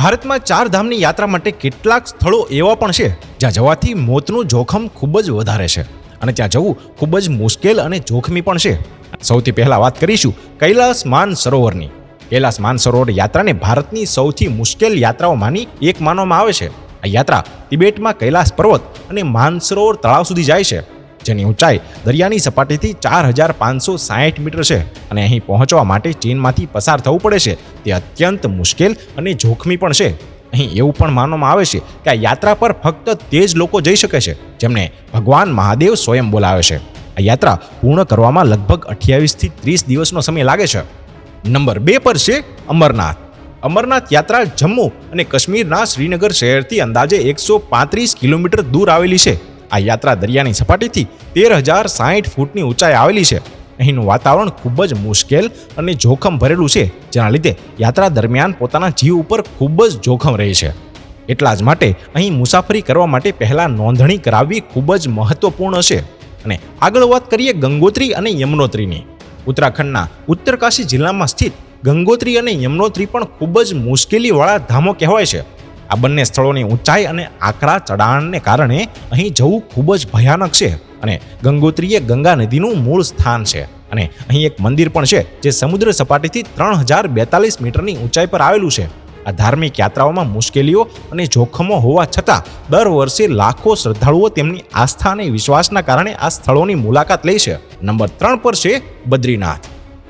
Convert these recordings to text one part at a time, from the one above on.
ભારતમાં ચાર ધામની યાત્રા માટે કેટલાક સ્થળો એવા પણ છે જ્યાં જવાથી મોતનું જોખમ ખૂબ જ વધારે છે અને ત્યાં જવું ખૂબ જ મુશ્કેલ અને જોખમી પણ છે. સૌથી પહેલા વાત કરીશું કૈલાસ માનસરોવરની. કૈલાસ માનસરોવર યાત્રાને ભારતની સૌથી મુશ્કેલ યાત્રાઓમાંની એક માનવામાં આવે છે. આ યાત્રા તિબેટમાં કૈલાસ પર્વત અને માનસરોવર તળાવ સુધી જાય છે, જેની ઊંચાઈ દરિયાની સપાટીથી 4560 મીટર છે અને અહીં પહોંચવા માટે ચીનમાંથી પસાર થવું પડે છે. તે અત્યંત મુશ્કેલ અને જોખમી પણ છે. અહીં એવું પણ માનવામાં આવે છે કે આ યાત્રા પર ફક્ત તે જ લોકો જઈ શકે છે જેમને ભગવાન મહાદેવ સ્વયં બોલાવે છે. આ યાત્રા પૂર્ણ કરવામાં લગભગ 28 થી 30 દિવસનો સમય લાગે છે. નંબર 2 પર છે અમરનાથ. અમરનાથ યાત્રા જમ્મુ અને કાશ્મીરના શ્રીનગર શહેરથી અંદાજે 135 કિલોમીટર દૂર આવેલી છે. આ યાત્રા દરિયાની સપાટીથી 13060 ફૂટની ઊંચાઈ આવેલી છે. અહીંનું વાતાવરણ ખૂબ જ મુશ્કેલ અને જોખમ ભરેલું છે, જેના લીધે યાત્રા દરમિયાન પોતાના જીવ ઉપર ખૂબ જ જોખમ રહે છે. એટલા જ માટે અહીં મુસાફરી કરવા માટે પહેલા નોંધણી કરાવવી ખૂબ જ મહત્વપૂર્ણ છે. અને આગળ વાત કરીએ ગંગોત્રી અને યમનોત્રીની. ઉત્તરાખંડના ઉત્તરકાશી જિલ્લામાં સ્થિત ગંગોત્રી અને યમનોત્રી પણ ખૂબ જ મુશ્કેલીવાળા ધામો કહેવાય છે. આ બંને સ્થળોની ઊંચાઈ અને આકરા ચઢાણને કારણે અહીં જવું ખૂબ જ ભયાનક છે. અને ગંગોત્રી એ ગંગા નદીનું મૂળ સ્થાન છે અને અહીં એક મંદિર પણ છે જે સમુદ્ર સપાટીથી 3042 મીટરની ઊંચાઈ પર આવેલું છે. આ ધાર્મિક યાત્રાઓમાં મુશ્કેલીઓ અને જોખમો હોવા છતાં દર વર્ષે લાખો શ્રદ્ધાળુઓ તેમની આસ્થા અને વિશ્વાસના કારણે આ સ્થળોની મુલાકાત લે છે. નંબર 3 પર છે બદ્રીનાથ.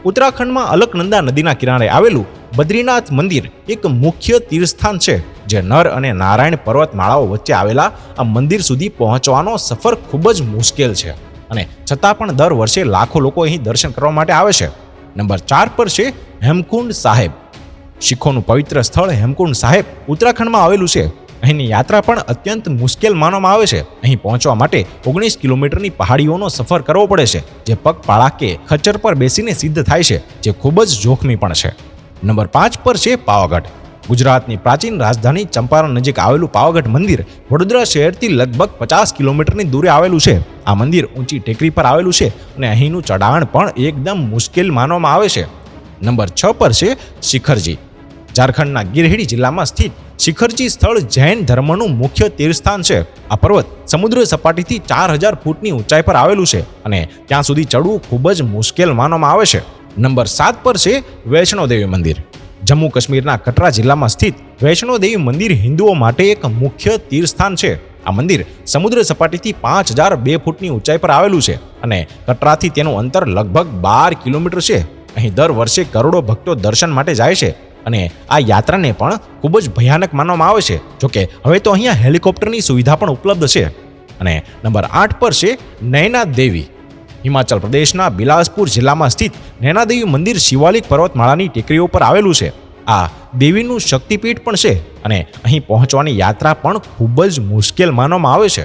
ઉત્તરાખંડમાં અલકનંદા નદીના કિનારે આવેલું બદ્રીનાથ મંદિર એક મુખ્ય તીર્થસ્થાન છે, જે નર અને નારાયણ પર્વતમાળાઓ વચ્ચે આવેલા આ મંદિર સુધી પહોંચવાનો સફર ખૂબ જ મુશ્કેલ છે અને છતાં પણ દર વર્ષે લાખો લોકો અહીં દર્શન કરવા માટે આવે છે. નંબર 4 પર છે હેમકુંડ સાહેબ. શીખોનું પવિત્ર સ્થળ હેમકુંડ સાહેબ ઉત્તરાખંડમાં આવેલું છે. અહીંની યાત્રા પણ અત્યંત મુશ્કેલ માનવામાં આવે છે. અહીં પહોંચવા માટે 19 કિલોમીટરની પહાડીઓનો સફર કરવો પડે છે, જે પગપાળા કે ખચ્ચર પર બેસીને સિદ્ધ થાય છે, જે ખૂબ જ જોખમી પણ છે. નંબર 5 પર છે પાવાગઢ. ગુજરાતની પ્રાચીન રાજધાની ચંપારણ નજીક આવેલું પાવાગઢ મંદિર વડોદરા શહેરથી લગભગ 50 કિલોમીટરની દૂરે આવેલું છે. આ મંદિર ઊંચી ટેકરી પર આવેલું છે અને અહીંનું ચઢાણ પણ એકદમ મુશ્કેલ માનવામાં આવે છે. નંબર 6 પર છે શિખરજી. ઝારખંડના ગિરહિડી જિલ્લામાં સ્થિત શિખરજી સ્થળ જૈન ધર્મનું મુખ્ય તીર્થસ્થાન છે. આ પર્વત સમુદ્ર સપાટીથી 4000 ફૂટની ઊંચાઈ પર આવેલું છે અને ત્યાં સુધી ચડવું ખૂબ જ મુશ્કેલ માનવામાં આવે છે. નંબર 7 પર છે વૈષ્ણોદેવી મંદિર. જમ્મુ કાશ્મીરના કટરા જિલ્લામાં સ્થિત વૈષ્ણોદેવી મંદિર હિન્દુઓ માટે એક મુખ્ય તીર્થસ્થાન છે. આ મંદિર સમુદ્ર સપાટીથી 5002 ફૂટની ઊંચાઈ પર આવેલું છે અને કટરાથી તેનું અંતર લગભગ 12 કિલોમીટર છે. અહીં દર વર્ષે કરોડો ભક્તો દર્શન માટે જાય છે અને આ યાત્રાને પણ ખૂબ જ ભયાનક માનવામાં આવે છે. જોકે હવે તો અહીંયા હેલિકોપ્ટરની સુવિધા પણ ઉપલબ્ધ છે. અને નંબર 8 પર છે નૈના દેવી. હિમાચલ પ્રદેશના બિલાસપુર જિલ્લામાં સ્થિત નૈનાદેવી મંદિર શિવાલિક પર્વતમાળાની ટેકરીઓ પર આવેલું છે. આ દેવીનું શક્તિપીઠ પણ છે અને અહીં પહોંચવાની યાત્રા પણ ખૂબ જ મુશ્કેલ માનવામાં આવે છે.